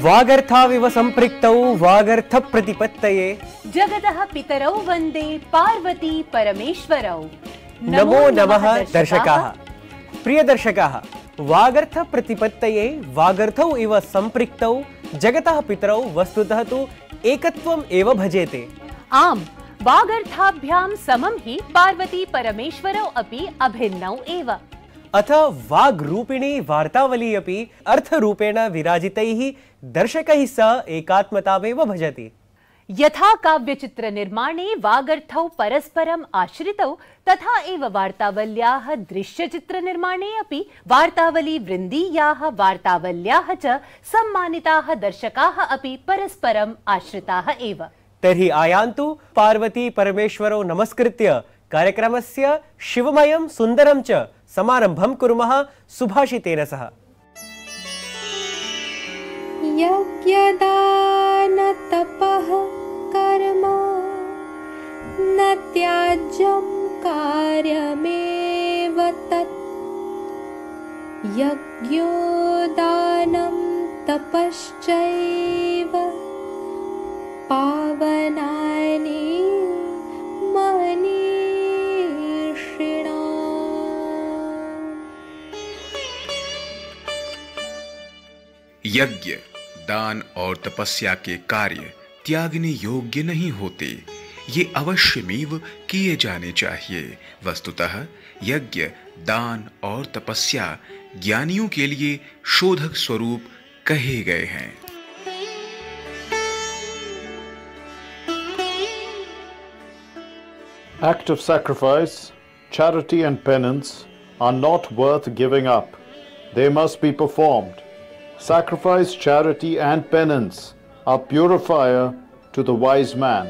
वागर्थाविव संपृक्तौ वागर्थ प्रतिपत्तये जगतः पितरौ वन्दे पार्वती परमेश्वरौ। नमो नमः दर्शकाः। प्रिय दर्शकाः, वागर्थ प्रतिपत्तये वागर्थौ इव संपृक्तौ जगतः पितरौ वस्तुतः तु एकत्वम् एव भजेते। आम्, वागर्थाभ्यां समं हि पार्वती परमेश्वरौ अपि अभिन्नौ एव। अथ वाग्रूपिणी वार्तावली अपि अर्थरूपेण विराजितैः दर्शकैः सह एकात्मतामेव भजति। यथा काव्यचित्र निर्माणे वागर्थौ परस्परम् आश्रितौ, तथा एव वार्तावल्याः दृश्यचित्र निर्माणे अपि वार्तावली वृन्दीयाः वार्तावल्याः च सम्मानिताः दर्शकाः अपि परस्परम् आश्रिताः एव। तर्हि आयान्तु पार्वती परमेश्वरौ नमस्कृत्य कार्यक्रमस्य शिवमयं सुन्दरं च समारम्भं कुर्मः सुभाषितेन सह। यज्ञदान तपः कर्म न त्याज्यं कार्यमेव तत्। यज्ञो दानं तपश्चैव पावनानि मनीषिणाम्। यज्ञ, दान और तपस्या के कार्य त्यागने योग्य नहीं होते, ये अवश्यमेव किए जाने चाहिए। वस्तुतः यज्ञ, दान और तपस्या ज्ञानियों के लिए शोधक स्वरूप कहे गए हैं। Act of sacrifice, charity and penance are not worth giving up. They must be performed. Sacrifice, charity and penance are purifier to the wise man.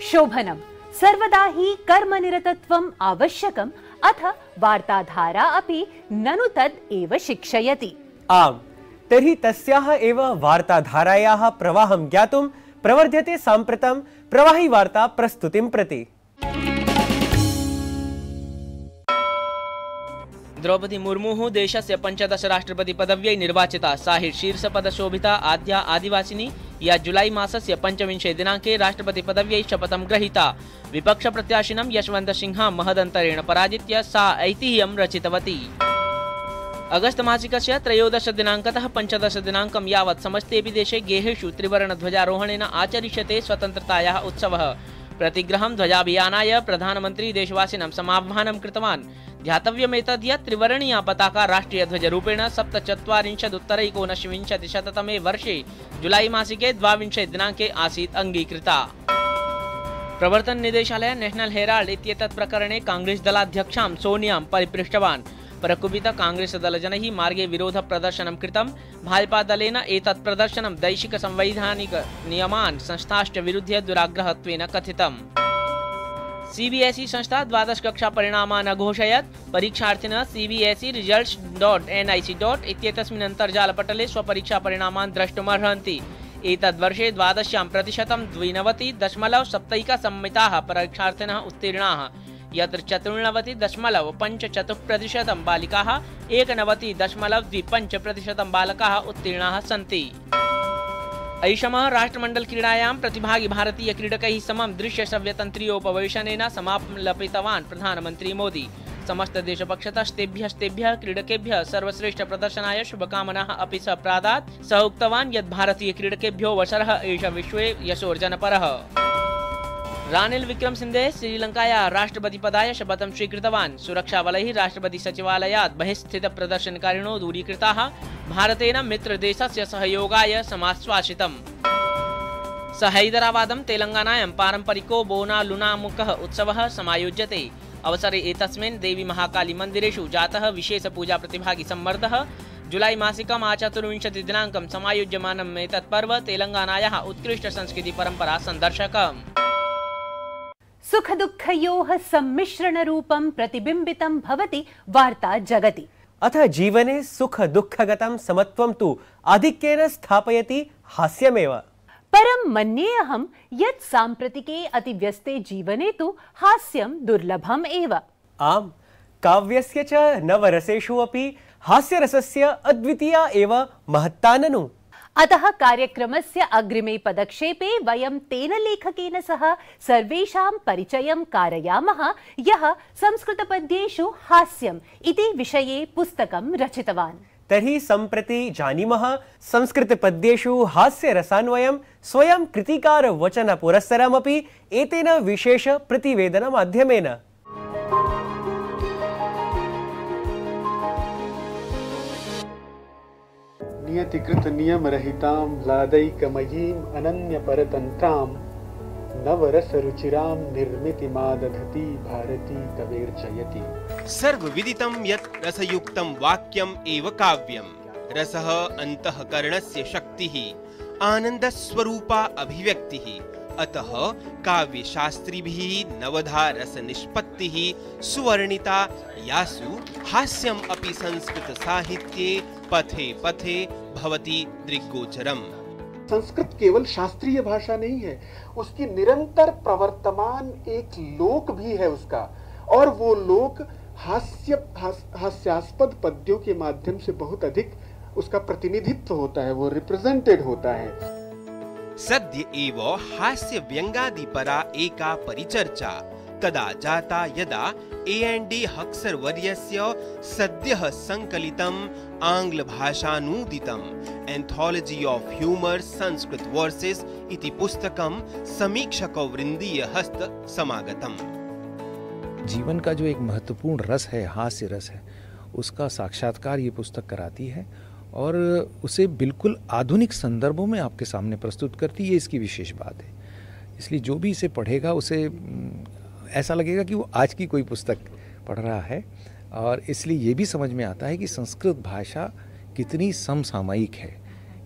शोभनम सर्वदा हि कर्मनिरतत्वम् आवश्यकम्, अथ वार्ताधारा अपि ननु तद् एव शिक्षयति। आम्, तर्हि तस्याः एव वार्ताधारायाः प्रवाहं ज्ञातुं प्रवर्ध्यते साम्प्रतं प्रवाही वार्ता प्रस्तुतिं प्रति। द्रौपदी मुर्मु देशस्य 15 राष्ट्रपतिपदव्यै निर्वाचिता। सा हि शीर्षपदशोभिता आद्या आदिवासिनी, या जुलाई मासस्य 25 दिनाङ्के राष्ट्रपतिपदव्यै शपथं ग्रहीता। विपक्षप्रत्याशिनं यशवन्तसिंहं महदन्तरेण पराजित्य सा ऐतिह्यं रचितवती। अगस्त मासिकस्य 13 दिनाङ्कतः 15 दिनाङ्कं यावत् समस्तेऽपि देशे गेहेषु त्रिवर्णध्वजारोहणेन आचरिष्यते स्वतन्त्रतायाः उत्सवः। प्रतिग्रहं ध्वजाभियानाय प्रधानमन्त्री देशवासिनं समाह्वानं कृतवान्। ध्यातव्यमेतद् यत् त्रिवर्णीया पताका राष्ट्रियध्वजरूपेण 47-उत्तर-19विंशतिशततमे वर्षे जुलाई मासिके 22 दिनाङ्के आसीत् अङ्गीकृता। प्रवर्तन निदेशालय नेशनल हेराल्ड इत्येतत् प्रकरणे कांग्रेस दलाध्यक्षां सोनियां परिपृष्टवान्। प्रकुपित कांग्रेस दलजनैः मार्गे विरोध प्रदर्शनं कृतम्। भाजपा दलेन एतत् प्रदर्शनं दैशिक संवैधानिक नियमान् संस्थाश्च विरुध्य दुराग्रहत्वेन कथितम्। सीबीएसई संस्था 12 कक्षा परिणामान् अघोषयत्। परीक्षार्थिनः cbse-results.nic. इत्येतस्मिन् अन्तर्जालपटले स्वपरीक्षा परिणामान् द्रष्टुमर्हन्ति। एतद्वर्षे 12 प्रतिशतं 92.71 संमिताः परीक्षार्थिनः उत्तीर्णाः, यत्र 94.54% बालिकाः, 91.25% बालकाः उत्तीर्णाः सन्ति। ऐषमः राष्ट्रमण्डल क्रीडायां प्रतिभागी भारतीय क्रीडकैः समं दृश्य श्रव्य तन्त्रीयोपवेशनेन समालपितवान् प्रधानमन्त्री मोदी। समस्त देशपक्षतस्तेभ्यः क्रीडकेभ्यः सर्वश्रेष्ठ प्रदर्शनाय शुभकामनाः अपि स प्रादात्। सः उक्तवान् यत् भारतीय क्रीडकेभ्यो अवसरः एष विश्वे यशोर्जनपरः। रानिल विक्रमसिंहे श्रीलङ्कायाः राष्ट्रपतिपदाय शपथं स्वीकृतवान्। सुरक्षाबलैः राष्ट्रपति सचिवालयात् बहिः स्थितप्रदर्शनकारिणो दूरीकृताः। भारतेन मित्रदेशस्य सहयोगाय समाश्वासितम्। स हैदराबादं तेलङ्गानायां पारम्परिको बोनालुनामुकः उत्सवः समायोज्यते। अवसरे एतस्मिन् देवी महाकाली मन्दिरेषु जातः विशेष पूजा प्रतिभागी सम्मर्दः। जुलाई मासिकम् 24 दिनाङ्कं समायोज्यमानम् एतत् पर्व तेलङ्गानायाः उत्कृष्ट संस्कृति परम्परा सन्दर्शकम्। सुख दुःखयोः सम्मिश्रणरूपं प्रतिबिम्बितं भवति वार्ता जगति। अथ जीवने सुख दुःखगतं समत्वं तु आधिक्येन स्थापयति हास्यमेव। परं मन्ये अहं यत् साम्प्रतिके अतिव्यस्ते जीवने तु हास्यं दुर्लभम् एव। आम्, काव्यस्य च नवरसेषु अपि हास्यरसस्य अद्वितीया एव महत्ता ननु। अतः कार्यक्रमस्य अग्रिमे पदक्षेपे वयं तेन लेखकेन सह सर्वेषां परिचयं कारयामः यः संस्कृतपद्येषु हास्यम् इति विषये पुस्तकं रचितवान्। तर्हि सम्प्रति जानीमः संस्कृतपद्येषु हास्यरसान्वयं स्वयं कृतिकार वचन पुरस्सरमपि एतेन विशेष प्रतिवेदन माध्यमेन। नियतिकृत नियम रहितां लादैकमयीं अनन्य परतन्त्रां नवरस रुचिरां निर्मितिमादधति भारती तवेर्चयति। सर्वविदितं यत् रसयुक्तं वाक्यम् एव काव्यं। रसः अन्तःकरणस्य शक्तिः, आनन्दस्वरूपा अभिव्यक्तिः। अतः काव्यशास्त्रिभिः नवधा रसनिष्पत्तिः सुवर्णिता, यासु हास्यम् अपि संस्कृतसाहित्ये पथे पथे भवति दृग्गोचरम्। संस्कृत केवल शास्त्रीय भाषा नहीं है, उसकी निरंतर प्रवर्तमान एक लोक भी है उसका, और वो लोक हास्यास्पद पद्यों के माध्यम से बहुत अधिक उसका प्रतिनिधित्व होता है, वो रिप्रेजेंटेड होता है। सद्य एव हास्य व्यंगादि परा एका परिचर्चा तदा जाता यदा A&D हक्सर वर्यस्य सद्यः संकलितम् आंग्ल भाषानूदितम् Anthology of Humour Sanskrit Verses इति पुस्तकं समीक्षक वृंदीय हस्त समागतम्। जीवन का जो एक महत्वपूर्ण रस है, हास्य रस है, उसका साक्षात्कार ये पुस्तक कराती है और उसे बिल्कुल आधुनिक संदर्भों में आपके सामने प्रस्तुत करती है। इसकी विशेष बात है, इसलिए जो भी इसे पढ़ेगा उसे ऐसा लगेगा कि वो आज की कोई पुस्तक पढ़ रहा है, और इसलिए ये भी समझ में आता है कि संस्कृत भाषा कितनी समसामयिक है।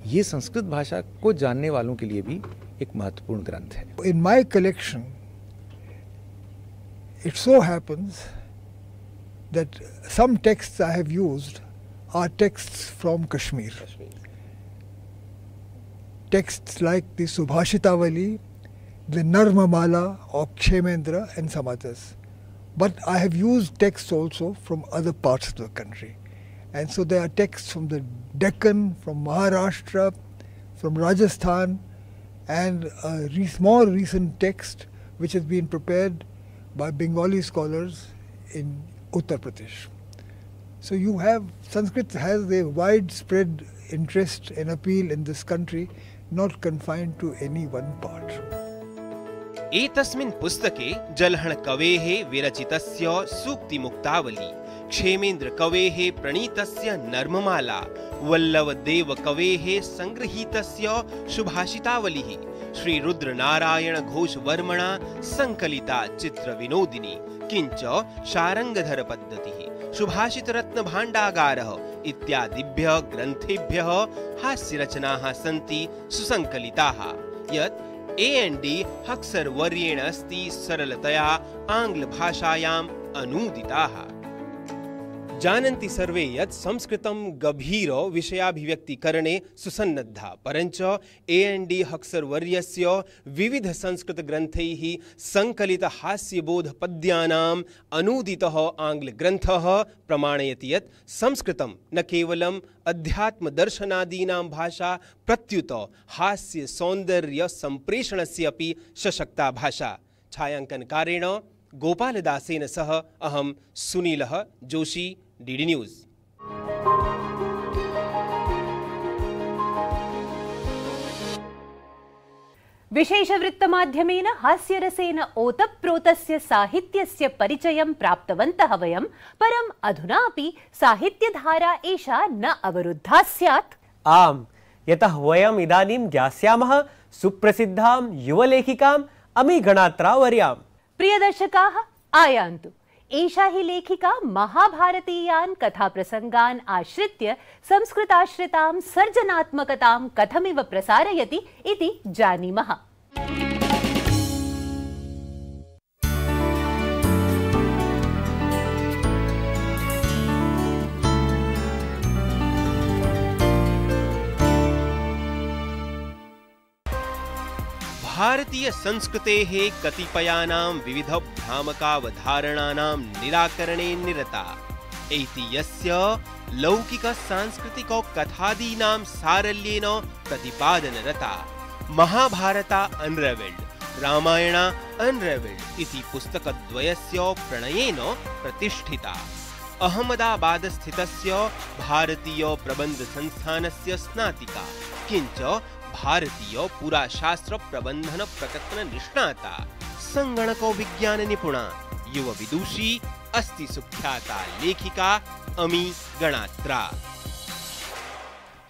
ये संस्कृत भाषा को जानने वालों के लिए भी एक महत्वपूर्ण ग्रंथ है। In my collection, it so happens that some texts I have used are texts from Kashmir. Texts like the Subhashitavali, the Narmamala or Kshemendra and some others. But I have used texts also from other parts of the country. And so there are texts from the Deccan, from Maharashtra, from Rajasthan, and a more recent text which has been prepared by Bengali scholars in Uttar Pradesh. So you have, Sanskrit has a widespread interest and appeal in this country, not confined to any one part. एतस्मिन् पुस्तके जलहण कवेः विरचितस्य सूक्तिमुक्तावली, क्षेमेन्द्र कवेः प्रणीतस्य नर्ममाला, वल्लभदेव कवेः संगृहीतस्य सुभाषितावलिः, श्री रुद्रनारायण घोष वर्मणा संकलिता चित्र विनोदिनी, किंच शारंगधर पद्धतिः, सुभाषित रत्न भाण्डागारः इत्यादिभ्यः ग्रन्थेभ्यः हास्यरचनाः सन्ति सुसंकलिताः, यत् A&D हक्सर वर्येण अस्ति सरलतया आंग्ल भाषायाम् अनूदिताः। जानन्ति सर्वे यत् संस्कृतं गभीर विषयाभिव्यक्तिकरणे सुसन्नद्धा, परञ्च A&D हक्सर वर्यस्य विविध संस्कृत ग्रन्थैः संकलित हास्यबोध पद्यानाम् अनूदितः आंग्ल ग्रन्थः प्रमाणयति यत् संस्कृतं न केवलम् अध्यात्म दर्शनादीनां भाषा प्रत्युत हास्य सौन्दर्य संप्रेषणस्य अपि सशक्ता भाषा। छायांकनकारेण गोपालदासेन सह अहं सुनीलः जोशी, DD न्यूज़। विशेषवृत्तमाध्यमेन हास्यरसेन ओतप्रोतस्य साहित्यस्य परिचयं प्राप्तवन्तः वयं, परम् अधुना अपि साहित्यधारा एषा न अवरुद्धा स्यात्। आम्, यतः वयम् इदानीं ज्ञास्यामः सुप्रसिद्धां युवलेखिकाम् अमी गणात्रा वर्याम्। प्रियदर्शकाः, आयान्तु। एषा हि लेखिका महाभारतीयान् कथाप्रसङ्गान् आश्रित्य संस्कृताश्रितां सर्जनात्मकतां कथमिव प्रसारयति इति जानीमः। भारतीय संस्कृतेः कतिपयानां विविध भ्रामकावधारणानां निराकरणे निरता एति यस्य लौकिक सांस्कृतिक कथादीनां सारल्येन प्रतिपादनरता महाभारता अनरेवेल्ड रामायणा अनरेवेल्ड इति पुस्तकद्वयस्य प्रणयेन प्रतिष्ठिता। अहमदाबाद स्थितस्य भारतीय प्रबंध संस्थानस्य स्नातिका किंच भारतीय पुराशास्त्र प्रबंधन प्रकटन निष्णाता संगणक विज्ञान निपुणा युव विदुषी अस्ति सुख्याता लेखिका अमी गणात्रा।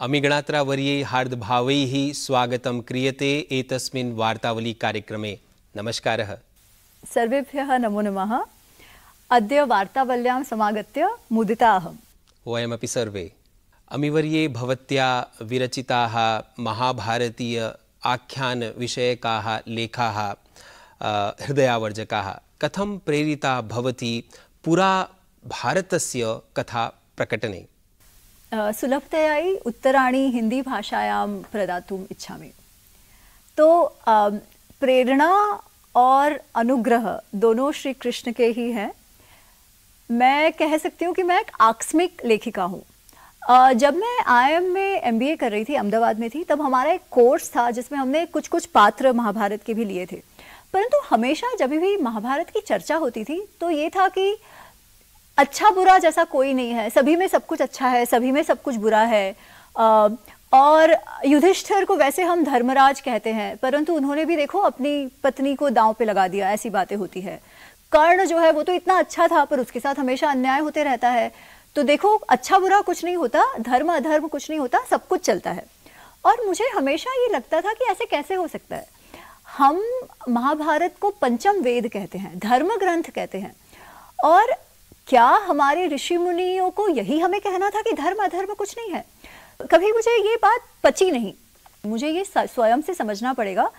अमी गणात्रा वर्ये हार्दभावैः स्वागतं क्रियते एतस्मिन् वार्तावली कार्यक्रमे। नमस्कारः। सर्वेभ्यः नमो नमः। अद्य वार्तावल्यां समागत्य मुदिताहम्। वयमपि सर्वे। अमीवर्ये भवत्या विरचिताः महाभारतीय आख्यानविषयकाः लेखाः हृदयावर्जकाः कथं प्रेरिता भवति पुरा भारतस्य कथा प्रकटने? सुलभतया उत्तराणि हिंदी भाषायां प्रदातुम् इच्छामि। तो प्रेरणा और अनुग्रह दोनों श्री कृष्ण के ही हैं। मैं कह सकती हूँ कि मैं एक आकस्मिक लेखिका हूँ। जब मैं IIM में MBA कर रही थी, अहमदाबाद में थी, तब हमारा एक कोर्स था जिसमें हमने कुछ कुछ पात्र महाभारत के भी लिए थे। परंतु हमेशा जब भी महाभारत की चर्चा होती थी तो ये था कि अच्छा बुरा जैसा कोई नहीं है, सभी में सब कुछ अच्छा है, सभी में सब कुछ बुरा है। और युधिष्ठिर को वैसे हम धर्मराज कहते हैं, परंतु उन्होंने भी देखो अपनी पत्नी को दांव पे लगा दिया, ऐसी बातें होती है। कर्ण जो है वो तो इतना अच्छा था पर उसके साथ हमेशा अन्याय होते रहता है। तो देखो अच्छा बुरा कुछ नहीं होता, धर्म अधर्म कुछ नहीं होता, सब कुछ चलता है। और मुझे हमेशा ये लगता था कि ऐसे कैसे हो सकता है। हम महाभारत को पंचम वेद कहते हैं, धर्म ग्रंथ कहते हैं, और क्या हमारे ऋषि मुनियों को यही हमें कहना था कि धर्म अधर्म कुछ नहीं है? कभी मुझे ये बात पची नहीं। मुझे ये स्वयं से समझना पड़ेगा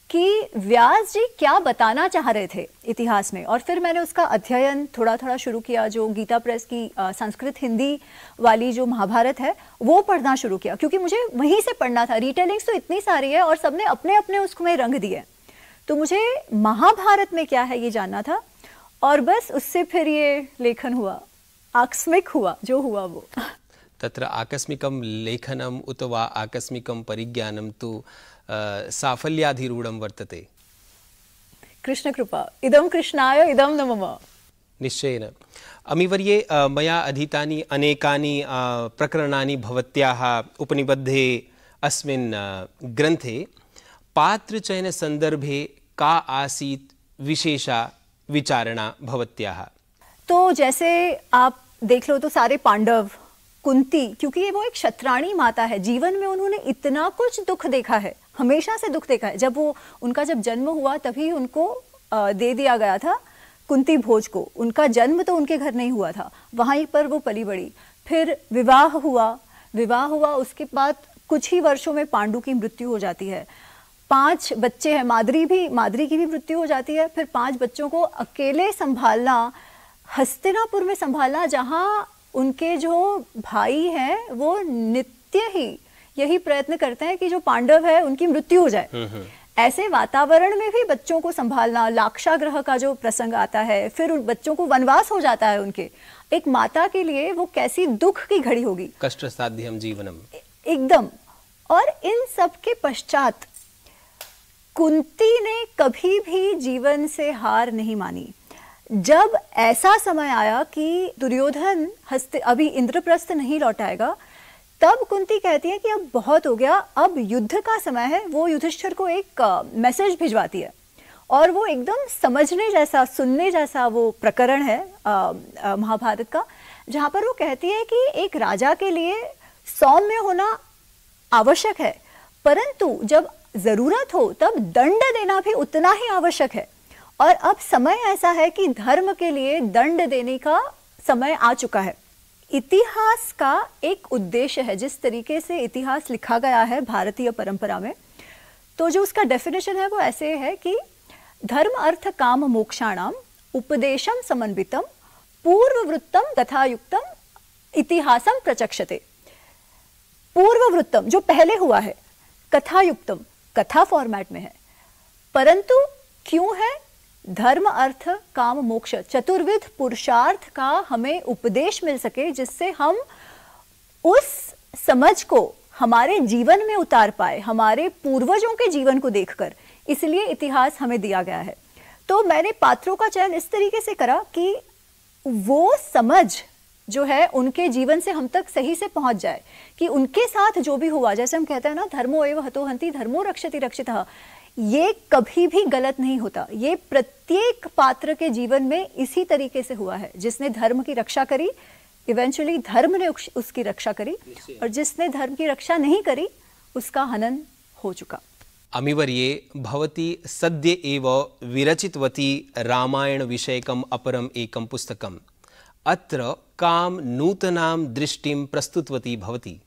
कि व्यास जी क्या बताना चाह रहे थे इतिहास में। और फिर मैंने उसका अध्ययन थोड़ा थोड़ा शुरू किया। जो गीता प्रेस की संस्कृत हिंदी वाली जो महाभारत है वो पढ़ना शुरू किया, क्योंकि मुझे वहीं से पढ़ना था। रिटेलिंग्स तो इतनी सारी है और सबने अपने अपने उसमें रंग दिए, तो मुझे महाभारत में क्या है ये जानना था। और बस उससे फिर ये लेखन हुआ, आकस्मिक हुआ जो हुआ वो। तत्र आकस्मिकं लेखनम् उत वा आकस्मिकं परिज्ञानं तु साफल्याधिरूढं वर्तते। कृष्ण कृपा, इदं कृष्णाय इदं न मम। निश्चयेन। अमीवर्ये मया अधीतानि अनेकानि प्रकरणानि भवत्याः उपनिबद्धे अस्मिन् ग्रन्थे पात्रचयन संदर्भे का आसीत् विशेषा विचारणा भवत्याः? तो जैसे आप देख लो तो सारे पांडव, कुंती, क्योंकि ये वो एक क्षत्राणी माता है, जीवन में उन्होंने इतना कुछ दुख देखा है, हमेशा से दुख देखा है। जब उनका जन्म हुआ तभी उनको दे दिया गया था कुंती भोज को। उनका जन्म तो उनके घर नहीं हुआ था, वहीं पर वो पली बड़ी। फिर विवाह हुआ, उसके बाद कुछ ही वर्षों में पांडु की मृत्यु हो जाती है। 5 बच्चे हैं, माद्री की भी मृत्यु हो जाती है। फिर 5 बच्चों को अकेले संभालना, हस्तिनापुर में संभालना, जहाँ उनके जो भाई हैं वो नित्य ही यही प्रयत्न करते हैं कि जो पांडव है उनकी मृत्यु हो जाए। ऐसे वातावरण में भी बच्चों को संभालना, लाक्षागृह का जो प्रसंग आता है, फिर उन बच्चों को वनवास हो जाता है उनके। एक माता के लिए वो कैसी दुख की घड़ी होगी। कष्ट साध्यम जीवनम, एकदम। और इन सब के पश्चात कुंती ने कभी भी जीवन से हार नहीं मानी। जब ऐसा समय आया कि दुर्योधन अभी इंद्रप्रस्थ नहीं लौटाएगा, तब कुंती कहती है कि अब बहुत हो गया, अब युद्ध का समय है। वो युधिष्ठिर को एक मैसेज भिजवाती है, और वो एकदम समझने जैसा, सुनने जैसा वो प्रकरण है महाभारत का, जहाँ पर वो कहती है कि एक राजा के लिए सौम्य होना आवश्यक है, परंतु जब जरूरत हो तब दंड देना भी उतना ही आवश्यक है। और अब समय ऐसा है कि धर्म के लिए दंड देने का समय आ चुका है। इतिहास का एक उद्देश्य है, जिस तरीके से इतिहास लिखा गया है भारतीय परंपरा में, तो जो उसका डेफिनेशन है वो ऐसे है कि धर्म अर्थ काम मोक्षाणाम उपदेशम समन्वितम पूर्ववृत्तम तथायुक्तम इतिहासम प्रचक्षते। पूर्ववृत्तम जो पहले हुआ है, कथायुक्तम कथा फॉर्मेट में है, परंतु क्यों है? धर्म अर्थ काम मोक्ष चतुर्विध पुरुषार्थ का हमें उपदेश मिल सके, जिससे हम उस समझ को हमारे जीवन में उतार पाए, हमारे पूर्वजों के जीवन को देखकर। इसलिए इतिहास हमें दिया गया है। तो मैंने पात्रों का चयन इस तरीके से करा कि वो समझ जो है उनके जीवन से हम तक सही से पहुंच जाए, कि उनके साथ जो भी हुआ, जैसे हम कहते हैं ना, धर्मो एव हतो हन्ति धर्मो रक्षति रक्षितः, ये कभी भी गलत नहीं होता। ये प्रत्येक पात्र के जीवन में इसी तरीके से हुआ है। जिसने धर्म की रक्षा करी, इवेंचुअली धर्म ने उसकी रक्षा करी, और जिसने धर्म की रक्षा नहीं करी, उसका हनन हो चुका। अमीवर्ये भवती सद्य एव विरचितवती रामायण विषयकम अपरम एकम पुस्तकम, अत्र काम नूतनां दृष्टिं प्रस्तुतवती भवती।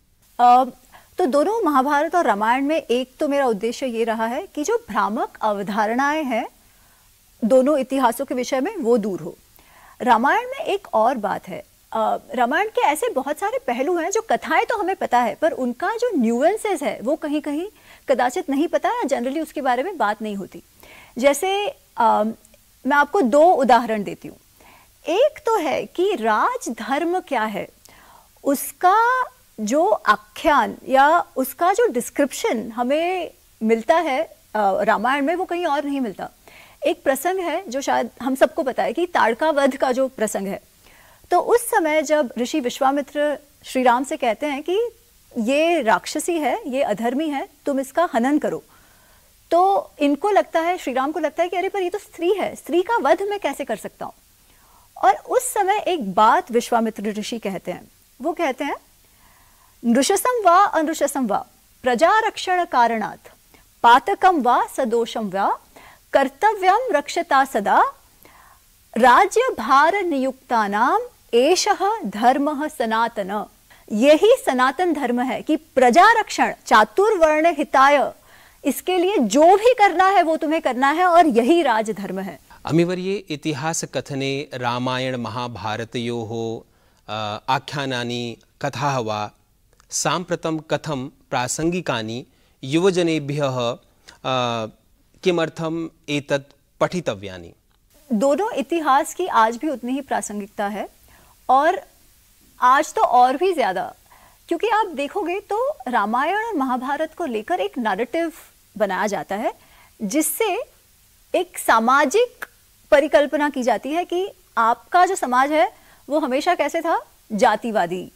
तो दोनों महाभारत और रामायण में एक तो मेरा उद्देश्य ये रहा है कि जो भ्रामक अवधारणाएं हैं दोनों इतिहासों के विषय में, वो दूर हो। रामायण में एक और बात है, रामायण के ऐसे बहुत सारे पहलू हैं जो कथाएं तो हमें पता है, पर उनका जो न्यूएंसेस है वो कहीं कहीं कदाचित नहीं पता है, जनरली उसके बारे में बात नहीं होती। जैसे मैं आपको दो उदाहरण देती हूँ। एक तो है कि राजधर्म क्या है, उसका जो आख्यान या उसका जो डिस्क्रिप्शन हमें मिलता है रामायण में, वो कहीं और नहीं मिलता। एक प्रसंग है जो शायद हम सबको पता है कि ताड़का वध का जो प्रसंग है, तो उस समय जब ऋषि विश्वामित्र श्री राम से कहते हैं कि ये राक्षसी है, ये अधर्मी है, तुम इसका हनन करो, तो इनको लगता है, श्री राम को लगता है कि अरे पर ये तो स्त्री है, स्त्री का वध मैं कैसे कर सकता हूँ। और उस समय एक बात विश्वामित्र ऋषि कहते हैं, वो कहते हैं नृशसं वा अनृशसं वा प्रजारक्षण कारणात् पातकं वा सदोषं वा कर्तव्यं रक्षता सदा राज्य भार नियुक्तानाम एषः धर्मः सनातन। यही सनातन धर्म है कि प्रजा रक्षण चातुर्वर्ण हिताय, इसके लिए जो भी करना है वो तुम्हें करना है, और यही राजधर्म है। अमीवर्ये इतिहास कथने रामायण महाभारतयोः आख्यानानि कथाः वा साम्प्रतं कथं प्रासंगिकानि युवजनेभ्यः किमर्थम् एतत् पठितव्यानि। दोनों इतिहास की आज भी उतनी ही प्रासंगिकता है, और आज तो और भी ज़्यादा, क्योंकि आप देखोगे तो रामायण और महाभारत को लेकर एक नैरेटिव बनाया जाता है, जिससे एक सामाजिक परिकल्पना की जाती है कि आपका जो समाज है वो हमेशा कैसे था, जातिवादी,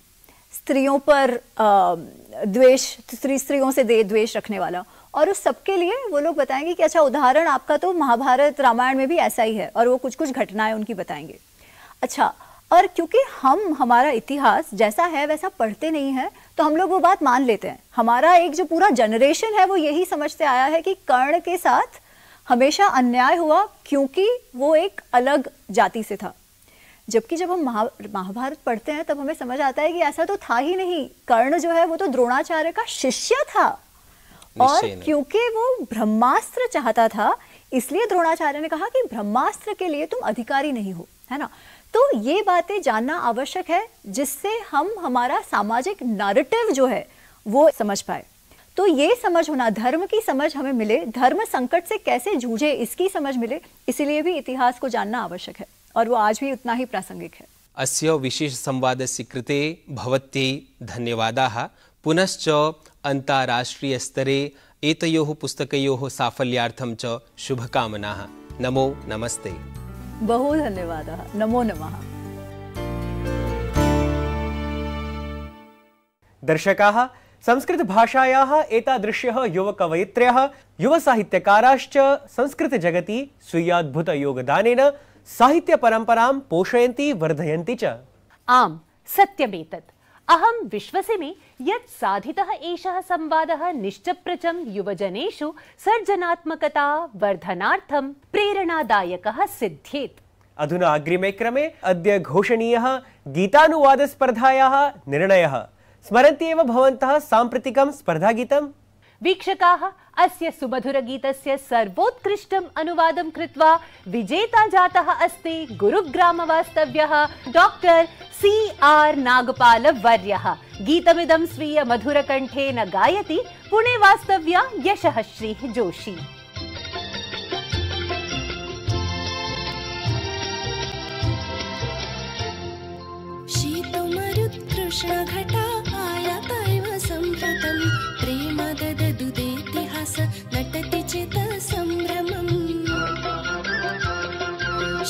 स्त्रियों पर द्वेष, स्त्रियों से द्वेष रखने वाला, और उस सबके लिए वो लोग बताएंगे कि अच्छा उदाहरण आपका तो महाभारत रामायण में भी ऐसा ही है, और वो कुछ कुछ घटनाएं उनकी बताएंगे। अच्छा, और क्योंकि हम हमारा इतिहास जैसा है वैसा पढ़ते नहीं है, तो हम लोग वो बात मान लेते हैं। हमारा एक जो पूरा जनरेशन है वो यही समझते आया है कि कर्ण के साथ हमेशा अन्याय हुआ क्योंकि वो एक अलग जाति से था। जबकि जब हम महाभारत पढ़ते हैं तब हमें समझ आता है कि ऐसा तो था ही नहीं। कर्ण जो है वो तो द्रोणाचार्य का शिष्य था, और क्योंकि वो ब्रह्मास्त्र चाहता था, इसलिए द्रोणाचार्य ने कहा कि ब्रह्मास्त्र के लिए तुम अधिकारी नहीं हो, है ना। तो ये बातें जानना आवश्यक है, जिससे हम हमारा सामाजिक नैरेटिव जो है वो समझ पाए। तो ये समझ होना, धर्म की समझ हमें मिले, धर्म संकट से कैसे जूझे इसकी समझ मिले, इसीलिए भी इतिहास को जानना आवश्यक है, और वो आज भी उतना ही प्रासंगिक है। अस्य विशेष संवादस्य कृते भवत्यै धन्यवादाः। पुनश्च अन्ताराष्ट्रीय स्तरे एतयोः पुस्तकयोः साफल्यार्थं च शुभकामनाः। नमो नमस्ते। बहु धन्यवादः। नमो नमः। दर्शकाः, संस्कृतभाषायाः एतादृश्यः युवकवयित्र्यः, युवसाहित्यकाराश्च संस्कृतजगति स्वीयाद्भुतयोगदानेन साहित्यपरम्परां पोषयन्ति वर्धयन्ति च। आम्, सत्यमेतत्। अहं विश्वसिमि यत् साधितः एषः संवादः निश्चप्रचं युवजनेषु सर्जनात्मकता वर्धनार्थं प्रेरणादायकः सिद्ध्येत्। अधुना अग्रिमे क्रमे अद्य घोषणीयः गीतानुवादस्पर्धायाः निर्णयः। स्मरन्ति एव भवन्तः साम्प्रतिकं स्पर्धागीतम्? वीक्षकाः, अस्य सुमधुरगीतस्य सर्वोत्कृष्टम् अनुवादं कृत्वा विजेता जातः अस्ति गुरुग्रामवास्तव्यः डॉक्टर CR नागपालवर्यः। गीतमिदं स्वीय मधुरकण्ठेन गायति पुणे वास्तव्या यशः श्रीः जोशी। कृष्णघटा आयातैव संवृतं प्रेम दददुदेतिहास नटति चेत सम्भ्रमम्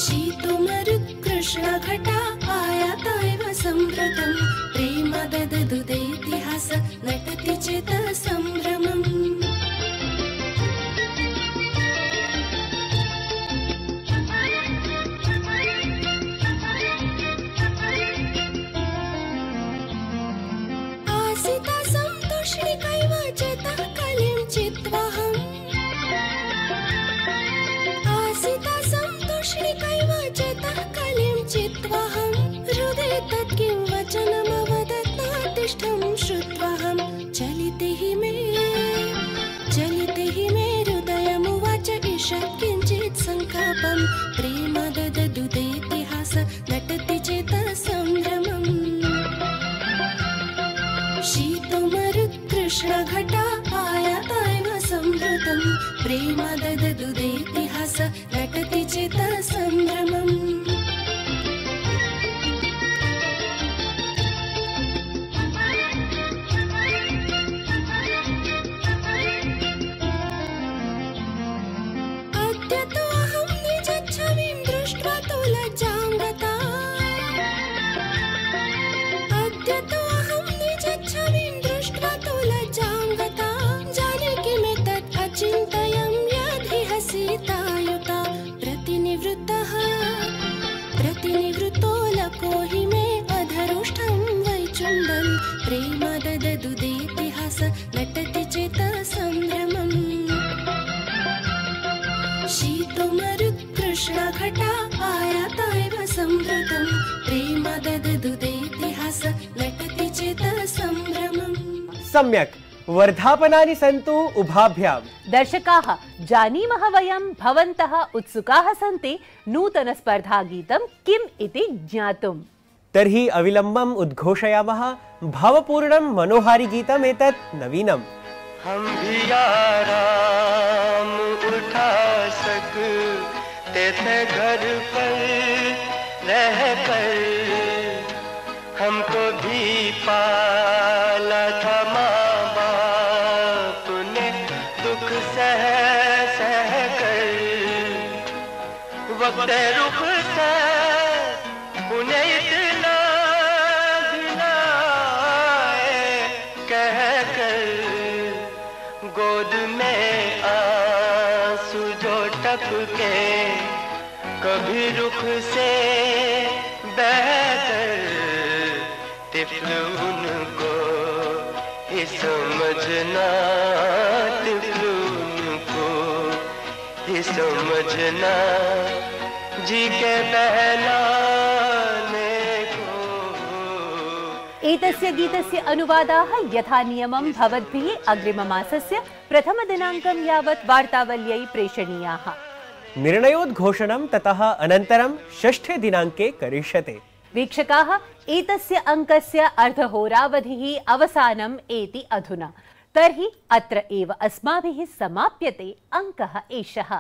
शीतुमरुत्कृष्णघटा आयातैव संवृतं प्रेम दददुदेतिहास नटति चेत सम्भ्रमम् आसिता संतोषिणीकैव चेतः कलिं चित्वाहम् आसिता संतोषिणीकैव चेतः कलिं चित्वाहम् हृदये तत् किं वचनमवदत्नातिष्ठं श्रुत्वाहम् चलिते हि मे हृदयमुवाच ईषत् किञ्चित् सङ्कल्पं प्रेम दददुदेतिहास नटति चेतः सम्भ्रमम् शीतुमरुत्कृष्णघटा आयातैव संवृतं प्रेम दददुदेतिहास नटति चेतः सम्भ्रमम् अद्य तु अहं निजच्छविं दृष्ट्वा तु लज्जां गता अद्य तु अहं निजच्छविं दृष्ट्वा तु लज्जां गता जाने किमेतत् अचिन्तयं यद्धि हसितायुता प्रतिनिवृत्तो लको हि मे अधरोष्ठं वैचुम्बन् प्रेम दददुदेतिहास नटति चेतः सम्भ्रमम् शीतुमरुत्कृष्णघटा आयातैव संवृतं प्रेम दददुदेतिहास नटति चेतः सम्भ्रमम् सम्यक् वर्धापनानि सन्तु उभाभ्यां। दर्शकाः जानीमः वयं भवन्तः उत्सुकाः सन्ति नूतन स्पर्धागीतं किम् इति ज्ञातुम्। तर्हि अविलम्बम् उद्घोषयामः भावपूर्णं मनोहारि गीतम् एतत् नवीनम्। हम भी आराम उठा सकते थे घर पर रह कर हमको भी पाला था माँ बाप ने दुख सह सह कर वक्त रुख से उन्हें इतना भिलाए कह कर गोद में आंसू जो टपके कभी रुख से बहकर तिफ्ल उनको ही समझना तिफ्ल उनको ही समझना जी के बहलाने को। एतस्य गीतस्य अनुवादाः यथा नियमं भवद्भिः अग्रिममासस्य प्रथमदिनाङ्कं यावत् वार्तावल्यै प्रेषणीयाः। निर्णयोद्घोषणं ततः अनन्तरं 6 दिनाङ्के करिष्यते। वीक्षकाः एतस्य अङ्कस्य अर्धहोरावधिः अवसानम् एति अधुना। तर्हि अत्र एव अस्माभिः समाप्यते अङ्कः एषः।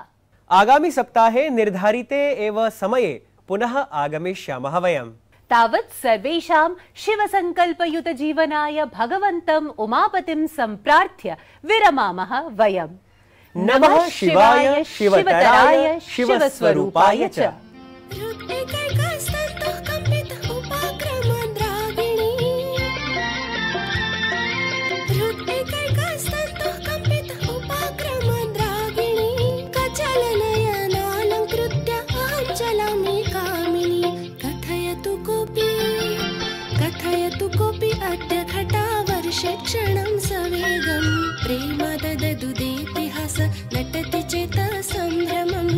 आगामि सप्ताहे निर्धारिते एव समये पुनः आगमिष्यामः वयम्। तावत् सर्वेषां शिवसङ्कल्पयुत जीवनाय भगवन्तम् उमापतिं सम्प्रार्थ्य विरमामः वयम्। नमः शिवाय शिवतराय शिवस्वरूपाय च। कथयतु कोऽपि अद्य घटावर्षे क्षणं सवेगं प्रेम दददुदेतिहास नटति चेतः सम्भ्रमम्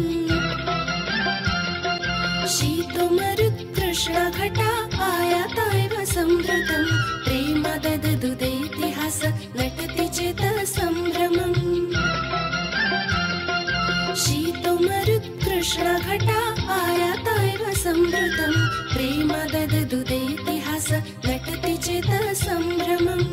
शीतुमरुत्कृष्णघटा आयातैव संवृतं प्रेम दददुदेतिहास नटति चेतः सम्भ्रमम् शीतुमरुत्कृष्णघटा आयातैव संवृतं प्रेम दददुदेतिहास नटति चेतः सम्भ्रमम्।